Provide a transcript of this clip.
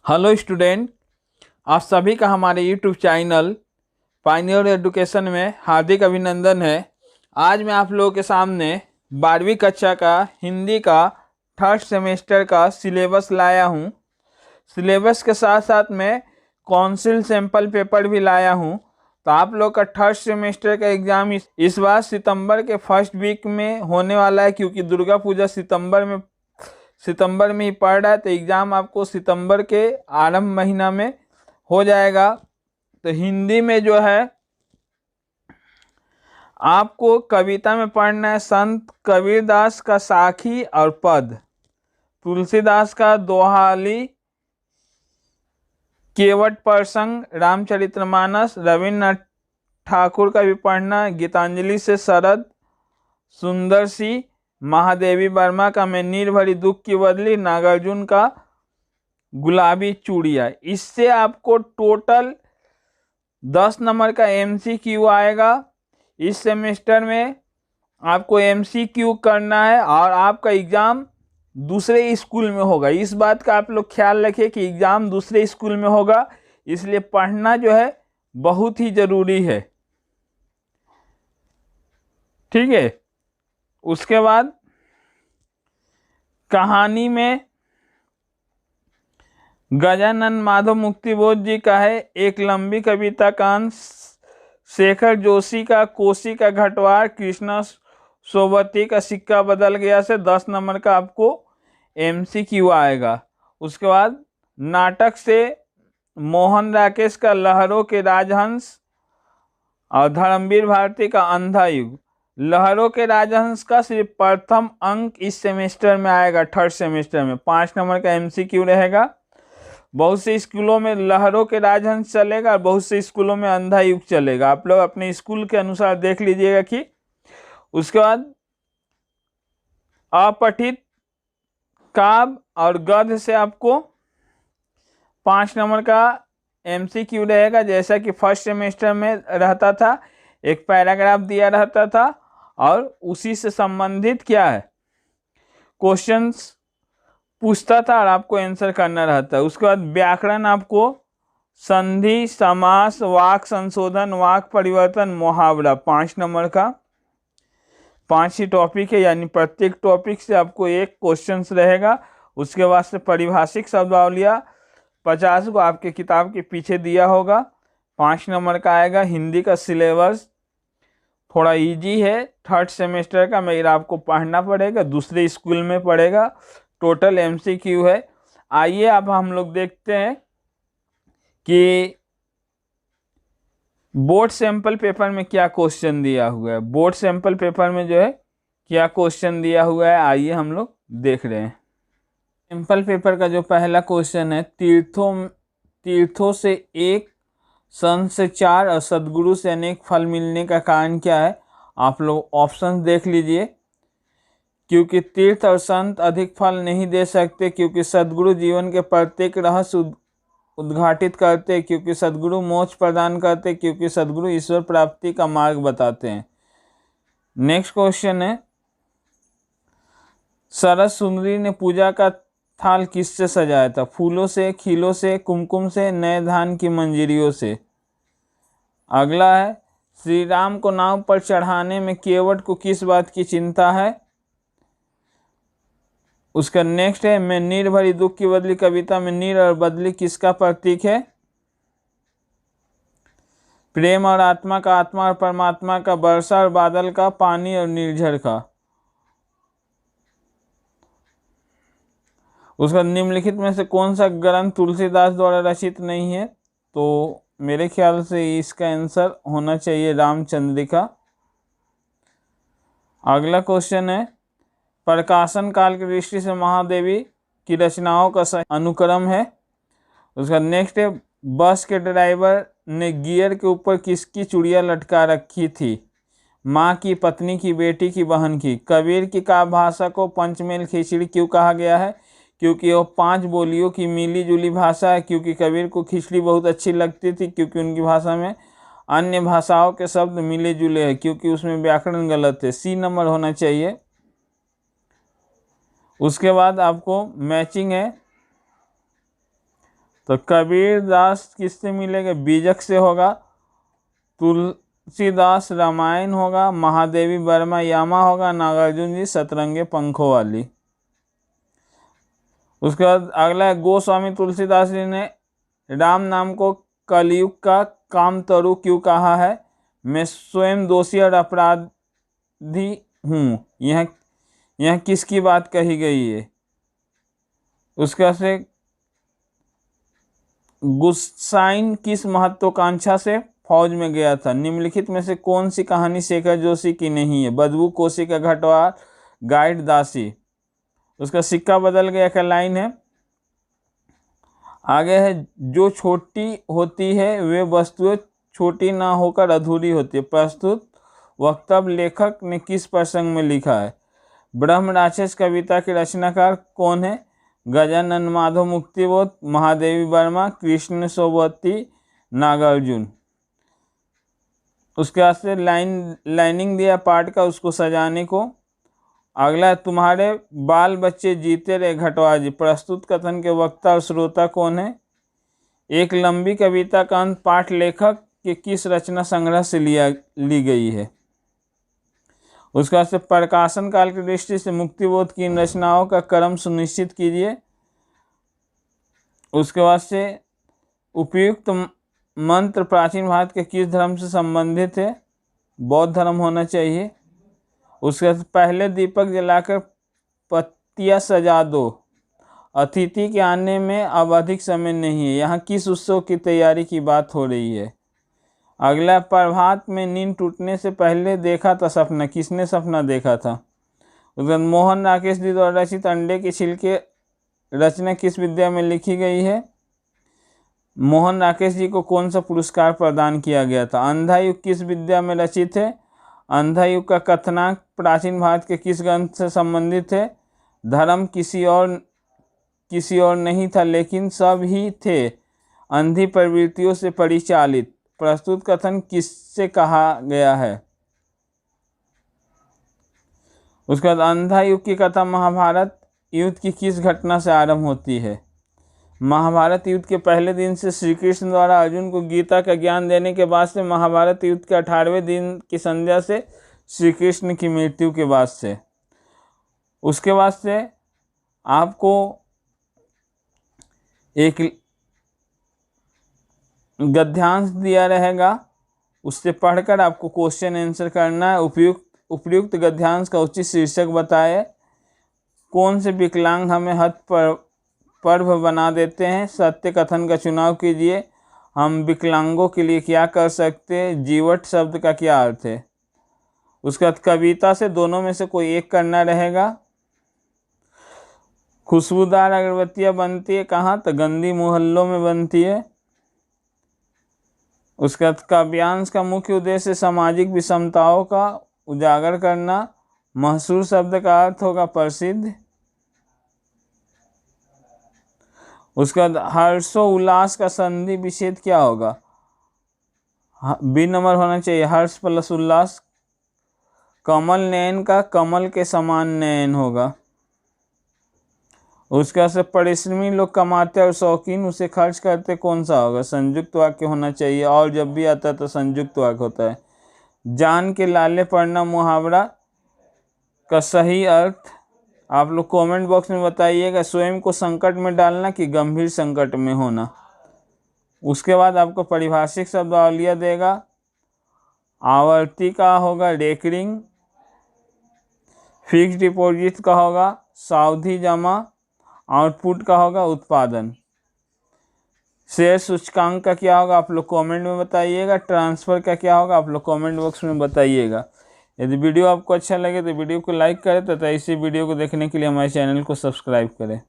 Hello student, आप सभी का हमारे यूट्यूब चैनल पायनियर एजुकेशन में हार्दिक अभिनंदन है। आज मैं आप लोगों के सामने 12वीं कक्षा का हिंदी का थर्ड सेमेस्टर का सिलेबस लाया हूं। सिलेबस के साथ साथ मैं काउंसिल सैंपल पेपर भी लाया हूं। तो आप लोग का थर्ड सेमेस्टर का एग्ज़ाम इस बार सितंबर के फर्स्ट वीक में होने वाला है, क्योंकि दुर्गा पूजा सितंबर में ही पड़ रहा है। तो एग्ज़ाम आपको सितंबर के आरंभ महीना में हो जाएगा। तो हिंदी में जो है आपको कविता में पढ़ना है संत कबीरदास का साखी और पद, तुलसीदास का दोहाली, केवट प्रसंग, रामचरितमानस, रविन्द्रनाथ ठाकुर का भी पढ़ना, गीतांजलि से शरद, सुंदर सी, महादेवी वर्मा का मैं नीर भरी दुख की बदली, नागार्जुन का गुलाबी चूड़िया। इससे आपको टोटल 10 नंबर का MCQ आएगा। इस सेमेस्टर में आपको MCQ करना है और आपका एग्ज़ाम दूसरे स्कूल में होगा। इस बात का आप लोग ख्याल रखिए कि एग्ज़ाम दूसरे स्कूल में होगा, इसलिए पढ़ना जो है बहुत ही ज़रूरी है। ठीक है। उसके बाद कहानी में गजानन माधव मुक्तिबोध जी का है एक लंबी कविता का अंश, शेखर जोशी का कोसी का घटवार, कृष्णा सोबती का सिक्का बदल गया से 10 नंबर का आपको MCQ आएगा। उसके बाद नाटक से मोहन राकेश का लहरों के राजहंस और धर्मवीर भारती का अंधा युग। लहरों के राजहंस का सिर्फ प्रथम अंक इस सेमेस्टर में आएगा। थर्ड सेमेस्टर में 5 नंबर का MCQ रहेगा। बहुत से स्कूलों में लहरों के राजहंस चलेगा और बहुत से स्कूलों में अंधा युग चलेगा। आप लोग अपने स्कूल के अनुसार देख लीजिएगा कि। उसके बाद अपठित काव्य और गद्य से आपको 5 नंबर का MCQ रहेगा। जैसा कि फर्स्ट सेमेस्टर में रहता था, एक पैराग्राफ दिया रहता था और उसी से संबंधित क्या है क्वेश्चंस पूछता था और आपको आंसर करना रहता है। उसके बाद व्याकरण आपको संधि, समास, वाक संशोधन, वाक परिवर्तन, मुहावरा 5 नंबर का 5 ही टॉपिक है, यानी प्रत्येक टॉपिक से आपको एक क्वेश्चंस रहेगा। उसके बाद से पारिभाषिक शब्दावलियाँ 50 को आपके किताब के पीछे दिया होगा। 5 नंबर का आएगा। हिंदी का सिलेबस थोड़ा इजी है, थर्ड सेमेस्टर का, मगर आपको पढ़ना पड़ेगा, दूसरे स्कूल में पढ़ेगा। टोटल MCQ है। आइए अब हम लोग देखते हैं कि बोर्ड सैंपल पेपर में क्या क्वेश्चन दिया हुआ है। बोर्ड सैंपल पेपर में जो है क्या क्वेश्चन दिया हुआ है, आइए हम लोग देख रहे हैं। सैंपल पेपर का जो पहला क्वेश्चन है, तीर्थों से एक, संत से 4 और सदगुरु से अनेक फल मिलने का कारण क्या है। आप लोग ऑप्शन देख लीजिए। क्योंकि तीर्थ और संत अधिक फल नहीं दे सकते, क्योंकि सदगुरु जीवन के प्रत्येक रहस्य उद्घाटित करते, क्योंकि सदगुरु मोक्ष प्रदान करते, क्योंकि सदगुरु ईश्वर प्राप्ति का मार्ग बताते हैं। नेक्स्ट क्वेश्चन है, सरस सुंदरी ने पूजा का थाल किससे सजाया था। फूलों से, खीलों से, कुमकुम से, नए धान की मंजरियों से। अगला है, श्री राम को नाव पर चढ़ाने में केवट को किस बात की चिंता है। उसका नेक्स्ट है, मैं नीर भरी दुख की बदली कविता में नीर और बदली किसका प्रतीक है। प्रेम और आत्मा का, आत्मा और परमात्मा का, वर्षा और बादल का, पानी और निर्झर का। उसका निम्नलिखित में से कौन सा ग्रंथ तुलसीदास द्वारा रचित नहीं है। तो मेरे ख्याल से इसका आंसर होना चाहिए रामचंद्रिका। अगला क्वेश्चन है, प्रकाशन काल की दृष्टि से महादेवी की रचनाओं का अनुक्रम है। उसका नेक्स्ट है, बस के ड्राइवर ने गियर के ऊपर किसकी चूड़ियाँ लटका रखी थी। माँ की, पत्नी की, बेटी की, बहन की। कबीर की काव्य भाषा को पंचमेल खिचड़ी क्यों कहा गया है। क्योंकि वह 5 बोलियों की मिली जुली भाषा है। क्योंकि कबीर को खिचड़ी बहुत अच्छी लगती थी, क्योंकि उनकी भाषा में अन्य भाषाओं के शब्द मिले जुले हैं, क्योंकि उसमें व्याकरण गलत है। C नंबर होना चाहिए। उसके बाद आपको मैचिंग है, तो कबीर दास किससे मिलेगा? बीजक से होगा। तुलसीदास रामायण होगा। महादेवी वर्मा यामा होगा। नागार्जुन जी सतरंगे पंखों वाली। उसके बाद अगला है, गोस्वामी तुलसीदास जी ने राम नाम को कलयुग का कामतरु क्यों कहा है? मैं स्वयं दोषी और अपराधी हूँ। यह किसकी बात कही गई है? उसका से गुस्साइन किस महत्वाकांक्षा से फौज में गया था? निम्नलिखित में से कौन सी कहानी शेखर जोशी की नहीं है? बदबू, कोसी का घटवार, गाइड, दासी। उसका सिक्का बदल गया का लाइन है। आगे है, जो छोटी होती है वे वस्तुएं छोटी ना होकर अधूरी होती है। प्रस्तुत वक्तव्य लेखक ने किस प्रसंग में लिखा है? ब्रह्म राक्षस कविता के रचनाकार कौन है? गजानन माधव मुक्तिबोध, महादेवी वर्मा, कृष्ण सोबती, नागार्जुन। उसके बाद से लाइनिंग दिया पाठ का, उसको सजाने को। अगला, तुम्हारे बाल बच्चे जीते रहे घटवा जी। प्रस्तुत कथन के वक्ता और श्रोता कौन है? एक लंबी कविता का अंत पाठ लेखक के किस रचना संग्रह से ली गई है? उसके बाद से प्रकाशन काल की दृष्टि से मुक्तिबोध की इन रचनाओं का क्रम सुनिश्चित कीजिए। उसके बाद से उपयुक्त मंत्र प्राचीन भारत के किस धर्म से संबंधित है? बौद्ध धर्म होना चाहिए। उसके बाद पहले दीपक जलाकर पत्तियां सजा दो। अतिथि के आने में अब अधिक समय नहीं है। यहाँ किस उत्सव की तैयारी की बात हो रही है? अगला, प्रभात में नींद टूटने से पहले देखा था सपना। किसने सपना देखा था? उसके बाद मोहन राकेश जी द्वारा रचित अंडे के छिलके रचना किस विद्या में लिखी गई है? मोहन राकेश जी को कौन सा पुरस्कार प्रदान किया गया था? अंधा युग किस विद्या में रचित है? अंधा युग का कथनांक प्राचीन भारत के किस ग्रंथ से संबंधित है? धर्म किसी और नहीं था लेकिन सब ही थे अंधी प्रवृत्तियों से परिचालित। प्रस्तुत कथन किससे कहा गया है? उसके बाद अंधा युग की कथा महाभारत युद्ध की किस घटना से आरंभ होती है? महाभारत युद्ध के पहले दिन से श्री कृष्ण द्वारा अर्जुन को गीता का ज्ञान देने के बाद से महाभारत युद्ध के 18वें दिन की संध्या से श्री कृष्ण की मृत्यु के बाद से। उसके बाद से आपको एक गद्यांश दिया रहेगा, उससे पढ़कर आपको क्वेश्चन आंसर करना है। उपयुक्त गद्यांश का उचित शीर्षक बताए। कौन से विकलांग हमें हत पर्व बना देते हैं? सत्य कथन का चुनाव कीजिए। हम विकलांगों के लिए क्या कर सकते हैं? जीवट शब्द का क्या अर्थ है? उसके बाद कविता से दोनों में से कोई एक करना रहेगा। खुशबूदार अगरबत्तियाँ बनती है कहाँ? तो गंदी मोहल्लों में बनती है। उसके बाद काव्यांश का मुख्य उद्देश्य सामाजिक विषमताओं का उजागर करना। मशहूर शब्द का अर्थ होगा प्रसिद्ध। उसके बाद हर्षो उल्लास का संधि विच्छेद क्या होगा? बी नंबर होना चाहिए, हर्ष प्लस उल्लास। कमल नयन का कमल के समान नयन होगा। उसके बाद से परिश्रमी लोग कमाते और शौकीन उसे खर्च करते, कौन सा होगा? संयुक्त वाक्य होना चाहिए, और जब भी आता है तो संयुक्त वाक्य होता है। जान के लाले पड़ना मुहावरा का सही अर्थ आप लोग कमेंट बॉक्स में बताइएगा। स्वयं को संकट में डालना कि गंभीर संकट में होना। उसके बाद आपको परिभाषिक शब्दावलियाँ देगा। आवर्ती का होगा रेकरिंग। फिक्स डिपॉजिट का होगा सावधि जमा। आउटपुट का होगा उत्पादन। शेयर सूचकांक का क्या होगा आप लोग कमेंट में बताइएगा। ट्रांसफ़र का क्या होगा आप लोग कमेंट बॉक्स में बताइएगा। यदि वीडियो आपको अच्छा लगे तो वीडियो को लाइक करें तथा इसी वीडियो को देखने के लिए हमारे चैनल को सब्सक्राइब करें।